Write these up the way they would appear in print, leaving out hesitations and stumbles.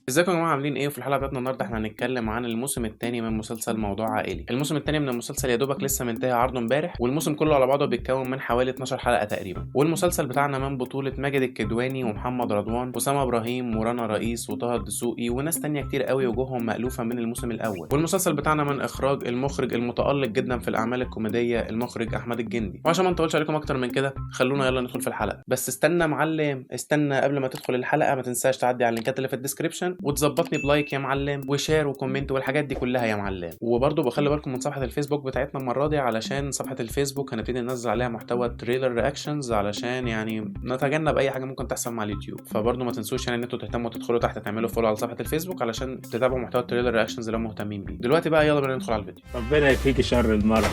ازيكم يا جماعه عاملين ايه؟ وفي الحلقه بتاعتنا النهارده احنا هنتكلم عن الموسم الثاني من مسلسل موضوع عائلي. الموسم الثاني من المسلسل يا دوبك لسه منتهي عرضه امبارح، والموسم كله على بعضه بيتكون من حوالي 12 حلقه تقريبا. والمسلسل بتاعنا من بطوله ماجد الكدواني ومحمد رضوان وسام ابراهيم ورنا رئيس وطه الدسوقي وناس تانية كتير قوي وجوههم مألوفه من الموسم الاول. والمسلسل بتاعنا من اخراج المخرج المتألق جدا في الاعمال الكوميديه المخرج احمد الجندي. وعشان ما نطولش عليكم اكتر من كده خلونا يلا ندخل في الحلقه. بس استنى يا معلم، استنى قبل ما تدخل الحلقه ما تنساش تعدي على اللينكات اللي في الديسكربشن وتظبطني لايك يا معلم وشير وكومنت والحاجات دي كلها يا معلم. وبرضه بخلي بالكم من صفحه الفيسبوك بتاعتنا المره دي، علشان صفحه الفيسبوك هنبتدي ننزل عليها محتوى تريلر رياكشنز علشان يعني نتجنب اي حاجه ممكن تحصل مع اليوتيوب. فبرضه ما تنسوش يعني ان انتوا تهتموا تدخلوا تحت تعملوا فولو على صفحه الفيسبوك علشان تتابعوا محتوى التريلر رياكشنز لو مهتمين بيه. دلوقتي بقى يلا بينا ندخل على الفيديو. ربنا يكفيكي شر المرض.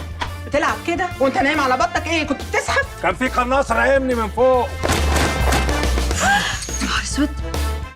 بتلعب كده وانت نايم على بطنك؟ ايه كنت بتزحف؟ كان في قناص راقمني من فوق. نهار اسود.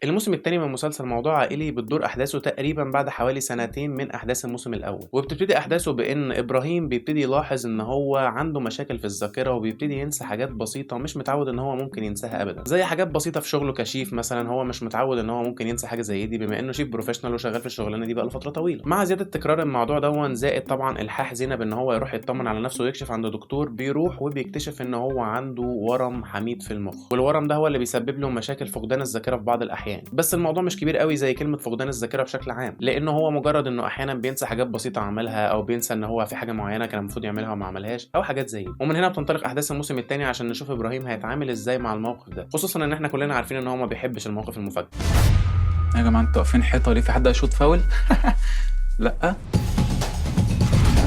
الموسم الثاني من مسلسل موضوع عائلي بتدور احداثه تقريبا بعد حوالي سنتين من احداث الموسم الاول، وبتبتدي احداثه بان ابراهيم بيبتدي يلاحظ ان هو عنده مشاكل في الذاكره وبيبتدي ينسى حاجات بسيطه مش متعود ان هو ممكن ينساها ابدا، زي حاجات بسيطه في شغله كشيف مثلا. هو مش متعود ان هو ممكن ينسى حاجه زي دي بما انه شيف بروفيشنال وشغال في الشغلانه دي بقاله فتره طويله. مع زياده تكرار الموضوع دون زائد طبعا الحاح زينب ان هو يروح يطمن على نفسه ويكشف عند دكتور، بيروح وبيكتشف ان هو عنده ورم حميد في المخ، والورم ده هو اللي بيسبب له مشاكل فقدان الذاكره في بعض الاحيان. بس الموضوع مش كبير قوي زي كلمه فقدان الذاكره بشكل عام، لانه هو مجرد انه احيانا بينسى حاجات بسيطه عملها او بينسى ان هو في حاجه معينه كان المفروض يعملها وما عملهاش او حاجات زي دي. ومن هنا بتنطلق احداث الموسم الثاني عشان نشوف ابراهيم هيتعامل ازاي مع الموقف ده، خصوصا ان احنا كلنا عارفين ان هو ما بيحبش المواقف المفاجئه. يا جماعه انتوا واقفين حيطه ليه؟ في حد هيشوط فاول؟ لا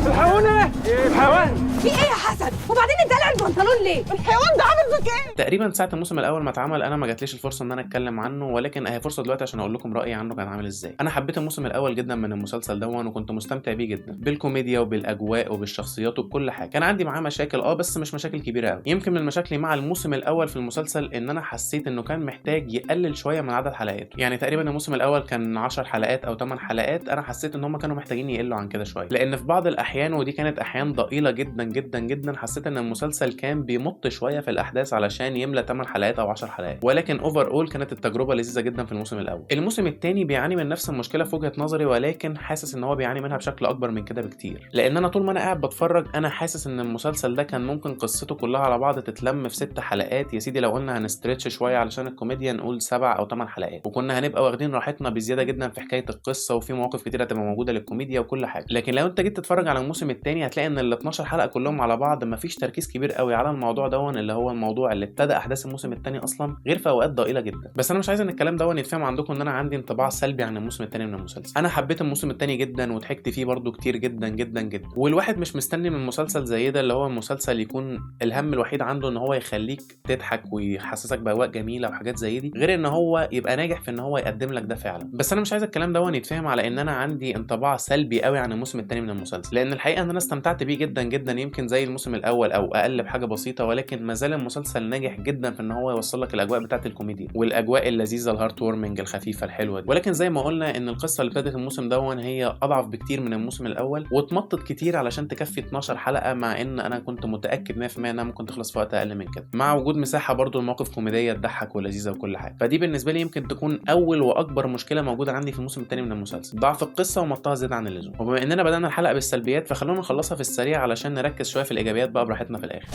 الحقوني الحيوان. في ايه يا حسن؟ وبعدين انت قلع البنطلون ليه؟ الحيوان ده عامل فيك ايه؟ تقريبا ساعه الموسم الاول ما اتعمل انا ما جاتليش الفرصه ان انا اتكلم عنه، ولكن اهي فرصه دلوقتي عشان اقول لكم رايي عنه كان عامل ازاي. انا حبيت الموسم الاول جدا من المسلسل دون وكنت مستمتع بيه جدا بالكوميديا وبالاجواء وبالشخصيات وبكل حاجه. كان عندي معاه مشاكل بس مش مشاكل كبيره قوي. يمكن من مشاكلي مع الموسم الاول في المسلسل ان انا حسيت انه كان محتاج يقلل شويه من عدد حلقاته. يعني تقريبا الموسم الاول كان 10 حلقات او 8 حلقات، انا حسيت ان هم كانوا محتاجين يقلوا عن كده شويه، لان في بعض الاحيان ودي كانت احيان ضئيله جدا جدا جدا حسيت ان المسلسل كان بيمط شويه في الاحداث علشان يملى 8 حلقات او 10 حلقات. ولكن اوفر اول كانت التجربه لذيذه جدا في الموسم الاول. الموسم الثاني بيعاني من نفس المشكله في وجهه نظري، ولكن حاسس ان هو بيعاني منها بشكل اكبر من كده بكتير، لان انا طول ما انا قاعد بتفرج انا حاسس ان المسلسل ده كان ممكن قصته كلها على بعض تتلم في 6 حلقات يا سيدي. لو قلنا هنستريتش شويه علشان الكوميديا نقول 7 او 8 حلقات، وكنا هنبقى واخدين راحتنا بزياده جدا في حكايه القصه وفي مواقف كتيره هتبقى موجوده للكوميديا وكل حاجه. لكن لو انت جيت تتفرج على الموسم الثاني هتلاقي ان ال 12 حلقه كلهم على بعض مفيش تركيز كبير قوي على الموضوع دون اللي هو الموضوع اللي ابتدى احداث الموسم الثاني اصلا، غير في اوقات ضئيله جدا. بس انا مش عايز ان الكلام دون يتفهم عندكم ان انا عندي انطباع سلبي عن الموسم الثاني من المسلسل. انا حبيت الموسم الثاني جدا وضحكت فيه برده كتير جدا جدا جدا، والواحد مش مستني من مسلسل زي ده اللي هو المسلسل يكون الهم الوحيد عنده ان هو يخليك تضحك ويحسسك باجواء جميله وحاجات زي دي، غير ان هو يبقى ناجح في ان هو يقدم لك ده فعلا. بس انا مش عايز الكلام دون يتفهم على ان انا عندي انطباع سلبي قوي عن الموسم الثاني من المسلسل، لان الحقيقه ان انا استمتعت بيه جدا جدا، يمكن زي الموسم الاول او اقل بحاجه بسيطه، ولكن ما زال المسلسل ناجح جدا في ان هو يوصل لك الاجواء بتاعه الكوميديا والاجواء اللذيذه الهارت وورمنج الخفيفه الحلوه دي. ولكن زي ما قلنا ان القصه اللي ابتدت الموسم دون هي اضعف بكتير من الموسم الاول واتمطت كتير علشان تكفي 12 حلقه، مع ان انا كنت متاكد 100% انها ممكن تخلص في وقت اقل من كده، مع وجود مساحه برضو المواقف كوميديه تضحك ولذيذه وكل حاجه. فدي بالنسبه لي يمكن تكون اول واكبر مشكله موجوده عندي في الموسم الثاني من المسلسل، ضعف القصه ومطها زياده عن اللزوم. وبما اننا بدانا الحلقه بالسلبيات فخلونا نخلصها في السريع علشان نركز شويه في الايجابيات بقى براحتنا في الاخر.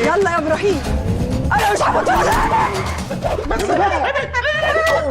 يلا يا ابراهيم، انا مش هموت بس بقى.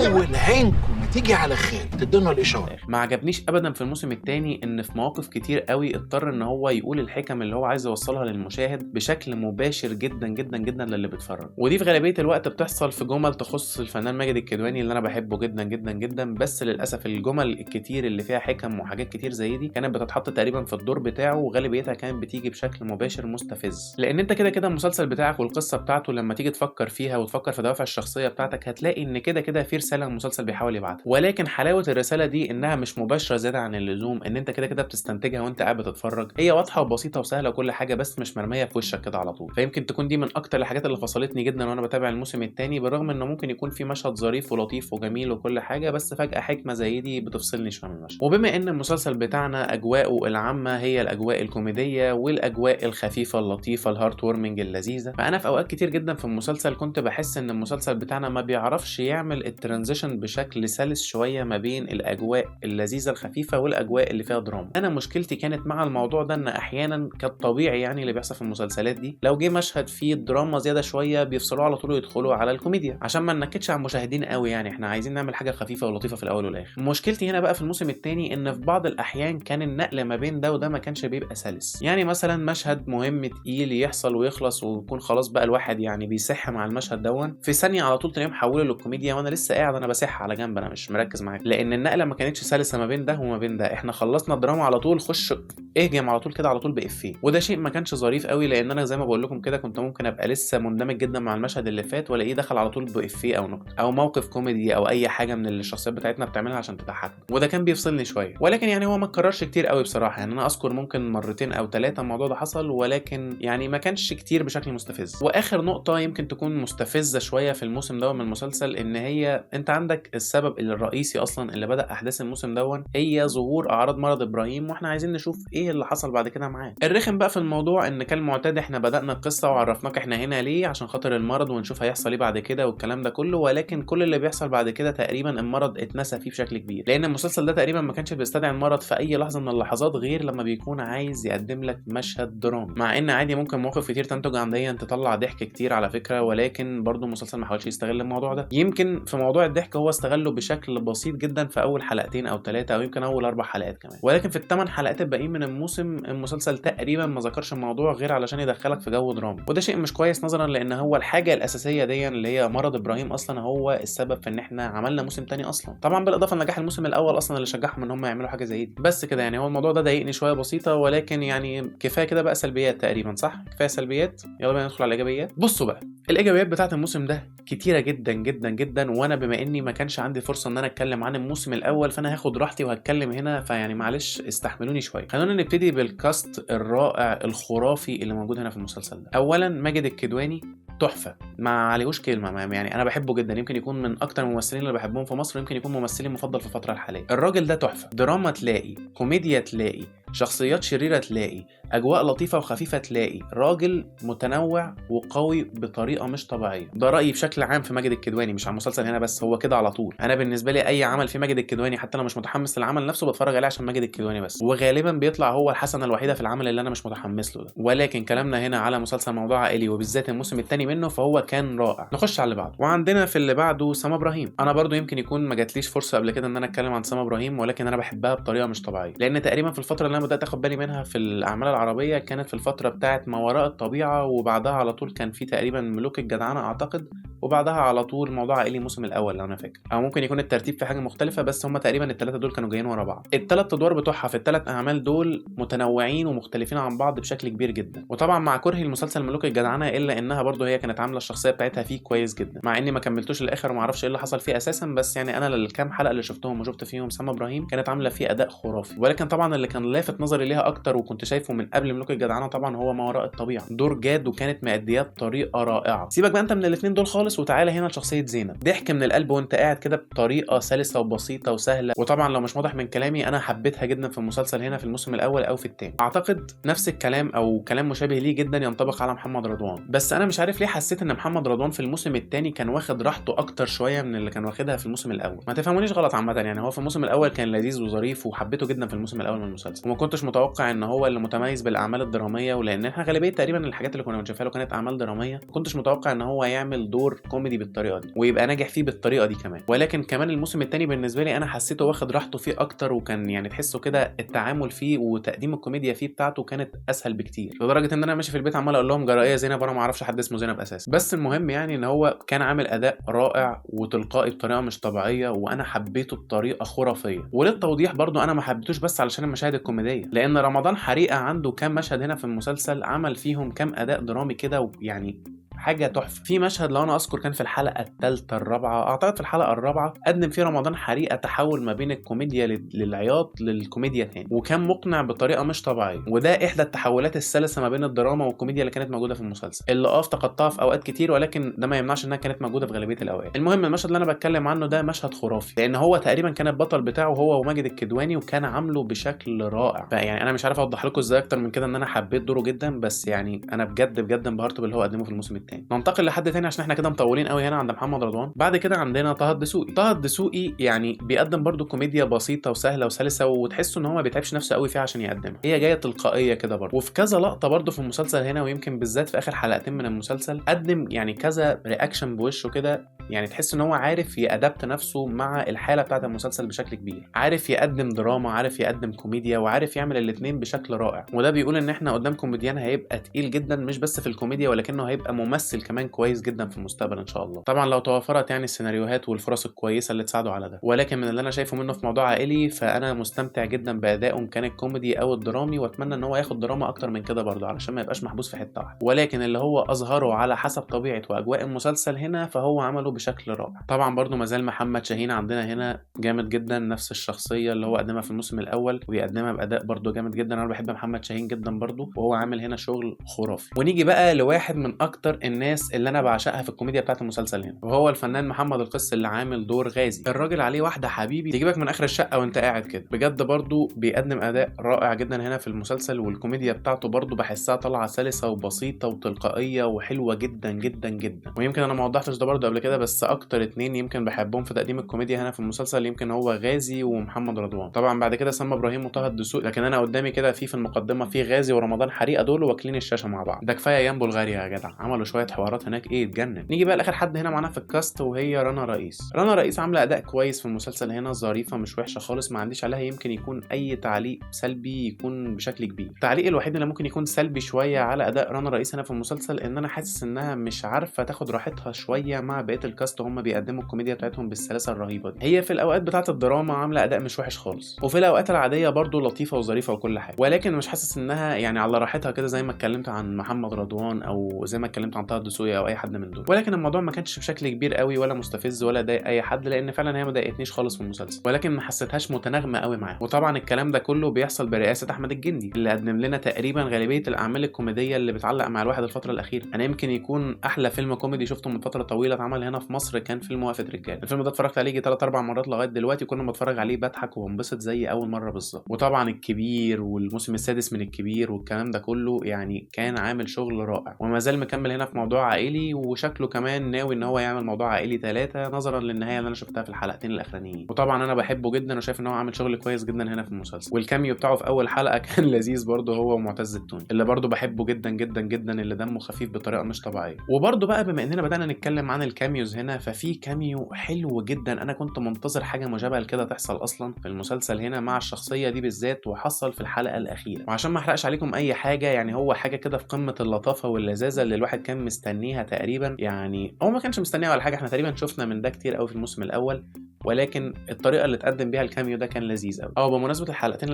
اول عينكم ما تيجي على خير تدونا الاشاره. ما عجبنيش ابدا في الموسم الثاني ان في مواقف كتير قوي اضطر ان هو يقول الحكم اللي هو عايز يوصلها للمشاهد بشكل مباشر جدا جدا جدا للي بيتفرج، ودي في غالبيه الوقت بتحصل في جمل تخص الفنان ماجد الكدواني اللي انا بحبه جدا جدا جدا. بس للاسف الجمل الكتير اللي فيها حكم وحاجات كتير زي دي كانت بتتحط تقريبا في الدور بتاعه، وغالبيتها كانت بتيجي بشكل مباشر مستفز، لان انت كده كده المسلسل بتاعك والقصه بتاعته لما تيجي تفكر فيها وتفكر في دوافع الشخصيه بتاعتك هتلاقي ان كده كده في رساله المسلسل بيحاول يبعتها. ولكن حلاوه الرساله دي انها مش مباشره زياده عن اللزوم، ان انت كده كده بتستنتجها وانت قاعد بتتفرج، هي واضحه وبسيطه وسهله وكل حاجه، بس مش مرميه في وشك كده على طول. فيمكن تكون دي من اكتر الحاجات اللي فصلتني جدا وانا بتابع الموسم الثاني، بالرغم انه ممكن يكون في مشهد ظريف ولطيف وجميل وكل حاجه، بس فجاه حكمه زي دي بتفصلني شويه من المشهد. وبما ان المسلسل بتاعنا اجواءه العامه هي الاجواء الكوميديه والاجواء الخفيفه اللطيفه الهارت وورمنج اللذيذه، فانا في اوقات كتير جدا في المسلسل كنت بحس ان المسلسل بتاعنا ما بيعرفش يعمل الترانزيشن بشكل سلس شويه ما بين الاجواء اللذيذه الخفيفه والاجواء اللي فيها دراما. انا مشكلتي كانت مع الموضوع ده ان احيانا كالطبيعي يعني اللي بيحصل في المسلسلات دي، لو جه مشهد فيه دراما زياده شويه بيفصلوه على طول ويدخلوا على الكوميديا عشان ما ننكدش على المشاهدين قوي، يعني احنا عايزين نعمل حاجه خفيفه ولطيفه في الاول والاخر. مشكلتي هنا بقى في الموسم الثاني ان في بعض الاحيان كان النقل ما بين ده وده ما كانش بيبقى سلس. يعني مثلا مشهد مهم تقيل يحصل ويخلص ويكون خلاص بقى الواحد يعني بيسح مع المشهد دون، في ثانيه على طول تلاقيه محوله للكوميديا وانا لسه قاعد انا بسح على جنب، انا مش مركز معاك، لان النقله ما كانتش سلسه ما بين ده وما بين ده. احنا خلصنا الدراما على طول، خش اهجم على طول كده على طول بافيه، وده شيء ما كانش ظريف قوي، لان انا زي ما بقول لكم كده كنت ممكن ابقى لسه مندمج جدا مع المشهد اللي فات والاقيه دخل على طول بافيه او نكته او موقف كوميدي او اي حاجه من اللي الشخصيات بتاعتنا بتعملها عشان تضحكنا، وده كان بيفصلني شويه. ولكن يعني هو ما اتكررش كتير قوي بصراحه، يعني انا اذكر ممكن مرتين او 3 الموضوع ده حصل، ولكن يعني ما كانش كتير بشكل مستفز. واخر نقطه يمكن تكون مستفزه شويه في الموسم ده من المسلسل، ان هي انت عندك السبب الرئيسي اصلا اللي بدا احداث الموسم ده هي ظهور اعراض مرض ابراهيم، واحنا عايزين نشوف ايه اللي حصل بعد كده معاه. الرخم بقى في الموضوع ان كالمعتاد احنا بدانا القصه وعرفناك احنا هنا ليه، عشان خاطر المرض ونشوف هيحصل ايه بعد كده والكلام ده كله، ولكن كل اللي بيحصل بعد كده تقريبا المرض اتنسى فيه بشكل كبير، لان المسلسل ده تقريبا ما كانش بيستدعي المرض في اي لحظه من اللحظات غير لما بيكون عايز يقدم لك مشهد درامي، مع ان عادي ممكن مواقف كتير تنتج عن دي تطلع ضحك كتير على فكره، ولكن برضو المسلسل ما حاولش يستغل الموضوع ده. يمكن في موضوع الضحك هو استغله بشكل بسيط جدا في اول 2 أو 3 او يمكن اول 4 حلقات كمان، ولكن في ال8 حلقات الباقيين من الموسم المسلسل تقريبا ما ذكرش الموضوع غير علشان يدخلك في جو دراما، وده شيء مش كويس نظرا لان هو الحاجه الاساسيه دي اللي هي مرض ابراهيم اصلا هو السبب في ان احنا عملنا موسم تاني اصلا، طبعا بالاضافه لنجاح الموسم الاول اصلا اللي شجعهم ان هم يعملوا حاجه زي دي. بس كده يعني هو الموضوع ده ضايقني شويه بسيطه، ولكن يعني كفايه كده بقى سلبيات تقريبا، صح؟ كفايه سلبيات، يلا بينا ندخل على الايجابيات. بصوا بقى الايجابيات بتاعه الموسم ده كتيره جدا جدا جدا، وانا بما اني ما كانش عندي فرصه ان انا اتكلم عن الموسم الاول فانا هاخد راحتي وهتكلم هنا، فيعني معلش استحملوني شويه. خلونا نبتدي بالكاست الرائع الخرافي اللي موجود هنا في المسلسل ده. اولا ماجد الكدواني تحفه، ما عليهوش كلمه، يعني انا بحبه جدا، يمكن يكون من اكتر الممثلين اللي بحبهم في مصر، يمكن يكون ممثلي مفضل في الفتره الحاليه. الراجل ده تحفه، دراما تلاقي، كوميديا تلاقي، شخصيات شريره تلاقي، اجواء لطيفه وخفيفه تلاقي، راجل متنوع وقوي بطريقه مش طبيعيه. ده رايي بشكل عام في ماجد الكدواني، مش على المسلسل هنا بس، هو كده على طول. انا بالنسبه لي اي عمل في ماجد الكدواني حتى لو مش متحمس للعمل نفسه بتفرج عليه عشان ماجد الكدواني بس، وغالبا بيطلع هو الحسنه الوحيده في العمل اللي انا مش متحمس له ده. ولكن كلامنا هنا على مسلسل موضوع عائلي وبالذات الموسم الثاني منه، فهو كان رائع. نخش على اللي بعده، وعندنا في اللي بعده سما ابراهيم. انا برضو يمكن يكون ما جاتليش فرصه قبل كده ان انا اتكلم عن سما ابراهيم، ولكن انا بحبها بطريقه مش طبيعيه، لان تقريبا في الفتره اللي انا بدات اخد بالي منها في الاعمال العربيه كانت في الفتره بتاعه ما وراء الطبيعه، وبعدها على طول كان في تقريبا ملوك الجدعنه اعتقد، وبعدها على طول موضوع عائلي الموسم الاول لو انا فاكر، او ممكن يكون الترتيب في حاجه مختلفه، بس هم تقريبا الثلاثه دول كانوا جايين ورا بعض. الثلاث ادوار بتوعها في ال3 اعمال دول متنوعين ومختلفين عن بعض بشكل كبير جدا، وطبعا مع كرهي المسلسل ملوك الجدعنه الا انها برضو هي كانت عامله الشخصيه بتاعتها فيه كويس جدا، مع اني ما كملتوش للاخر وما اعرفش ايه اللي حصل فيه اساسا، بس يعني انا الكام حلقه اللي شفتهم وشفت فيهم سما ابراهيم كانت عامله فيه اداء خرافي. ولكن طبعا اللي كان لافت نظري ليها اكتر وكنت شايفه من قبل ملوك الجدعنه طبعا هو ما وراء الطبيعه، دور جاد وكانت مأدياه بطريقه رائعه. سيبك بقى انت من الاثنين دول خالص وتعالى هنا لشخصيه زينب، ضحك من القلب وانت قاعد كده بطريقه سلسه وبسيطه وسهله، وطبعا لو مش واضح من كلامي انا حبيتها جدا في المسلسل هنا في الموسم الاول او في الثاني. اعتقد نفس الكلام او كلام مشابه ليه جدا ينطبق على محمد رضوان، بس انا مش عارف ليه حسيت ان محمد رضوان في الموسم الثاني كان واخد راحته اكتر شويه من اللي كان واخدها في الموسم الاول. ما تفهمونيش غلط عامه، يعني هو في الموسم الاول كان لذيذ وظريف وحبيته جدا في الموسم الاول من المسلسل، وما كنتش متوقع ان هو اللي متميز بالاعمال الدراميه، ولان احنا غالبيه تقريبا الحاجات اللي كنا بنشوفها له كانت اعمال دراميه، ما كنتش متوقع ان هو يعمل دور كوميدي بالطريقه دي ويبقى ناجح فيه بالطريقه دي كمان. ولكن كمان الموسم الثاني بالنسبه لي انا حسيته واخد راحته فيه اكتر، وكان يعني تحسه كده التعامل فيه وتقديم الكوميديا فيه بتاعته كانت اسهل بكتير، لدرجه ان انا ماشي في البيت عمال اقول لهم جرائيه زينب وانا ما اعرفش حد اسمه زينب اساسا. بس المهم يعني ان هو كان عامل اداء رائع وتلقائي بطريقه مش طبيعيه، وانا حبيته بطريقه خرافيه. وللتوضيح برضو انا ما حبيتوش بس علشان المشاهد الكوميديه، لان رمضان حريقه عنده كام مشهد هنا في المسلسل عمل فيهم كام اداء درامي كده، ويعني حاجه تحفه. في مشهد لو انا اذكر كان في الحلقه الثالثه الرابعه، اعتقد في الحلقه الرابعه، قدم فيه رمضان حريقه تحول ما بين الكوميديا للعياط للكوميديا تاني، وكان مقنع بطريقه مش طبيعيه، وده احدى التحولات السلسه ما بين الدراما والكوميديا اللي كانت موجوده في المسلسل، اللي افتقدتها في اوقات كتير، ولكن ده ما يمنعش انها كانت موجوده في غالبيه الاوقات. المهم المشهد اللي انا بتكلم عنه ده مشهد خرافي، لان هو تقريبا كان البطل بتاعه هو وماجد الكدواني، وكان عامله بشكل رائع. فيعني انا مش عارف اوضح لكم ازاي اكتر من كده ان انا حبيت دوره جدا، بس يعني انا بجد انبهرت باللي هو قدمه في الموسم الثاني. ننتقل لحد تاني عشان احنا كده مطولين قوي هنا عند محمد رضوان. بعد كده عندنا طه الدسوقي. طه الدسوقي يعني بيقدم برده كوميديا بسيطه وسهله وسلسه، وتحسوا ان هو ما بيتعبش نفسه قوي فيها عشان يقدمها، هي جايه تلقائيه كده برده. وفي كذا لقطه برده في المسلسل هنا، ويمكن بالذات في اخر حلقتين من المسلسل، قدم يعني كذا رياكشن بوشه كده، يعني تحس ان هو عارف يأدبت نفسه مع الحاله بتاعه المسلسل بشكل كبير، عارف يقدم دراما، عارف يقدم كوميديا، وعارف يعمل الاثنين بشكل رائع. وده بيقول ان احنا قدام كوميديان هيبقى تقيل جدا، مش بس في الكوميديا ولكنه هيبقى ممثل كمان كويس جدا في المستقبل ان شاء الله، طبعا لو توفرت يعني السيناريوهات والفرص الكويسه اللي تساعده على ده. ولكن من اللي انا شايفه منه في موضوع عائلي، فانا مستمتع جدا بادائه كان الكوميدي او الدرامي، واتمنى ان هو ياخد دراما اكتر من كده برضه علشان ما يبقاش محبوس في حته واحده. ولكن اللي هو اظهره على حسب طبيعه واجواء المسلسل هنا، فهو عمله بشكل رائع. طبعا برضه مازال محمد شاهين عندنا هنا جامد جدا، نفس الشخصيه اللي هو قدمها في الموسم الاول ويقدمها باداء برضه جامد جدا. انا بحب محمد شاهين جدا برضه، وهو عامل هنا شغل خرافي. ونيجي بقى لواحد من اكتر الناس اللي انا بعشقها في الكوميديا بتاعت المسلسل هنا، وهو الفنان محمد القس اللي عامل دور غازي. الراجل عليه واحده حبيبي تجيبك من اخر الشقه وانت قاعد كده، بجد برضه بيقدم اداء رائع جدا هنا في المسلسل، والكوميديا بتاعته برضه بحسها طالعه سلسه وبسيطه وتلقائيه وحلوه جدا جدا جدا. ويمكن انا ما وضحتش ده برضه قبل كده، بس اكتر اتنين يمكن بحبهم في تقديم الكوميديا هنا في المسلسل يمكن هو غازي ومحمد رضوان. طبعا بعد كده سما ابراهيم وطه الدسوقي، لكن انا قدامي كده في المقدمه في غازي ورمضان حريقه، دول واكلين الشاشه مع بعض. ده كفايه ايام بلغاريا يا جدع، عملوا شويه حوارات هناك ايه تجنن. نيجي بقى لاخر حد هنا معانا في الكاست، وهي رنا رئيس. رنا رئيس عامله اداء كويس في المسلسل هنا، ظريفه مش وحشه خالص، ما عنديش عليها يمكن يكون اي تعليق سلبي يكون بشكل كبير. التعليق الوحيد اللي ممكن يكون سلبي شويه على اداء رنا رئيس هنا في المسلسل، ان انا حاسس انها مش عارفه تاخد راحتها شويه مع بقيه الكاست، وهم بيقدموا الكوميديا بتاعتهم بالسلاسه الرهيبه دي. هي في الاوقات بتاعه الدراما عامله اداء مش وحش خالص، وفي الاوقات العاديه برضو لطيفه وظريفه وكل حاجه، ولكن مش حاسس انها يعني على راحتها كده زي ما اتكلمت عن محمد رضوان او زي ما اتكلمت عن طه الدسوقي او اي حد من دول. ولكن الموضوع ما كانش بشكل كبير قوي ولا مستفز ولا ضايق اي حد، لان فعلا هي ما ضايقتنيش خالص في المسلسل، ولكن ما حسيتهاش متناغمه قوي معاها. وطبعا الكلام ده كله بيحصل برئاسه احمد الجندي، اللي قدم لنا تقريبا غالبيه الاعمال الكوميديه اللي بتعلق مع الواحد الفتره الاخيره. انا يمكن يكون احلى فيلم كوميدي شفته من فتره طويله اتعمل هنا في مصر كان فيلم وقفه رجال. الفيلم ده اتفرجت عليه 3-4 مرات لغايه دلوقتي، كل ما اتفرج عليه بضحك وبنبسط زي اول مره بالظبط. وطبعا الكبير والموسم السادس من الكبير والكلام ده كله يعني كان عامل شغل رائع، وما زال مكمل هنا في موضوع عائلي، وشكله كمان ناوي ان هو يعمل موضوع عائلي 3 نظرا للنهايه اللي انا شفتها في الحلقتين الاخرانيين. وطبعا انا بحبه جدا وشايف ان هو عامل شغل كويس جدا هنا في المسلسل. والكاميو بتاعه في اول حلقه كان لذيذ برده، هو ومعتز التوني اللي برده بحبه جدا جدا جدا، اللي دمه خفيف بطريقه مش طبيعيه. وبرده بقى بما اننا بدانا نتكلم عن الكاميوز هنا، ففي كاميو حلو جدا انا كنت منتظر حاجه مشابهه لكده تحصل اصلا في المسلسل هنا مع الشخصيه دي بالذات، وحصل في الحلقه الاخيره. وعشان ما احرقش عليكم اي حاجه، يعني هو حاجه كده في قمه اللطافه واللذاذه اللي الواحد كان مستنيها تقريبا، يعني هو ما كانش مستنيها ولا حاجه، احنا تقريبا شفنا من ده كتير قوي في الموسم الاول، ولكن الطريقه اللي اتقدم بيها الكاميو ده كان لذيذ قوي. بمناسبه الحلقتين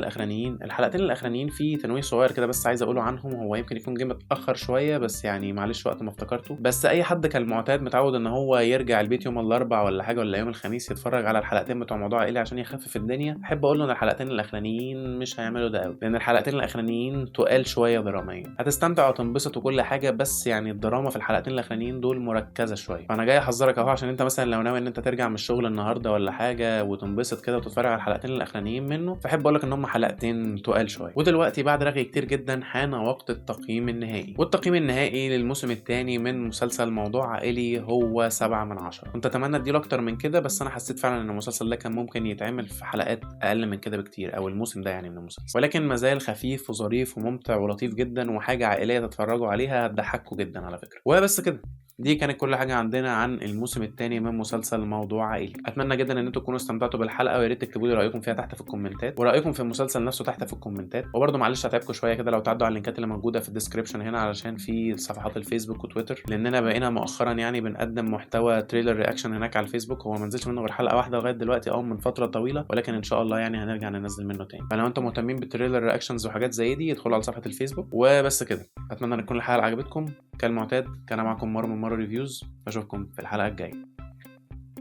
الاخرانيين في تنويه صغير كده بس عايز اقوله عنهم، هو يمكن يكون جه متاخر شويه بس يعني معلش وقت ما افتكرته. بس اي حد كان معتاد متعود ان هو يرجع البيت يوم الاربعاء ولا حاجه ولا يوم الخميس يتفرج على الحلقتين بتوع موضوع عائلي عشان يخفف الدنيا، احب اقول له ان الحلقتين الاخرانيين مش هيعملوا ده قوي، لان الحلقتين الاخرانيين تقال شويه دراميا. هتستمتع وتنبسط وكل حاجه، بس يعني الدراما في الحلقتين الاخرانيين دول مركزه شويه. فانا جاي احذرك اهو، عشان انت مثلا لو ناوي ان انت ترجع من الشغل النهارده ولا حاجه وتنبسط كده وتتفرج على الحلقتين الاخرانيين منه، فاحب اقول لك ان هم حلقتين تقال شويه. ودلوقتي بعد رغي كتير جدا حان وقت التقييم النهائي، والتقييم النهائي للموسم الثاني من مسلسل موضوع عائلي هو 7/10. كنت اتمنى اديله اكتر من كده، بس انا حسيت فعلا ان المسلسل ده كان ممكن يتعمل في حلقات اقل من كده بكتير، او الموسم ده يعني من المسلسل، ولكن مازال خفيف وظريف وممتع ولطيف جدا، وحاجه عائليه تتفرجوا عليها هتضحكوا جدا على فكره. وبس كده دي كانت كل حاجه عندنا عن الموسم الثاني من مسلسل موضوع عائلي. اتمنى جدا ان انتم تكونوا استمتعتوا بالحلقه، ويا ريت تكتبوا لي رايكم فيها تحت في الكومنتات، ورايكم في المسلسل نفسه تحت في الكومنتات. وبرده معلش هتعبكم شويه كده لو تعدوا على اللينكات اللي موجوده في الديسكربشن هنا، علشان في صفحات الفيسبوك وتويتر، لاننا بقينا مؤخرا يعني بنقدم محتوى تريلر رياكشن هناك على الفيسبوك. هو ما نزلش منه غير حلقه واحده لغايه دلوقتي او من فتره طويله، ولكن ان شاء الله يعني هنرجع ننزل منه تاني. فلو انتم مهتمين بالتريلر رياكشنز وحاجات زي دي ادخلوا على صفحه الفيسبوك. وبس كده، اتمنى ان تكون الحلقه عجبتكم. كالمعتاد كان معكم مارو من مارو ريفيوز، اشوفكم في الحلقه الجايه.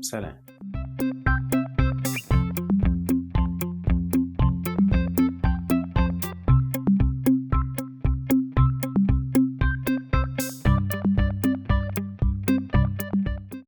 سلام.